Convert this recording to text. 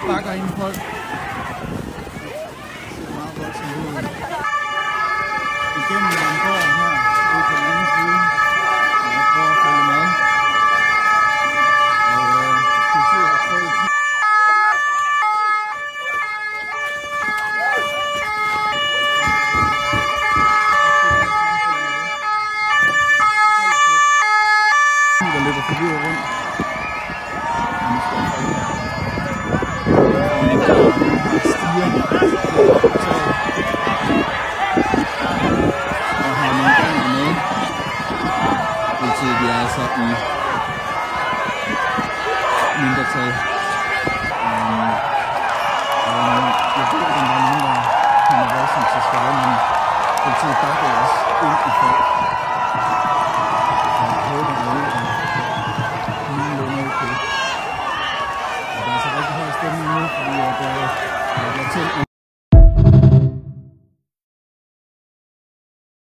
Bakker ind folk. Det ser meget godt som ud. Igennem en gård her, ude på den anden side. Jeg prøver at følge med. Og politiet har prøvet at der løber forvirret rundt. Og har nogle ganger med. Politiet de er altså i mindretal. Jeg ved ikke, om der er nogen, der kommer voldsomt til skade, men politiet bakker også ind i folk. Jeg håber, at det er nogenlunde okay. Og der er så rigtig høj stemning nu, fordi at der er tændt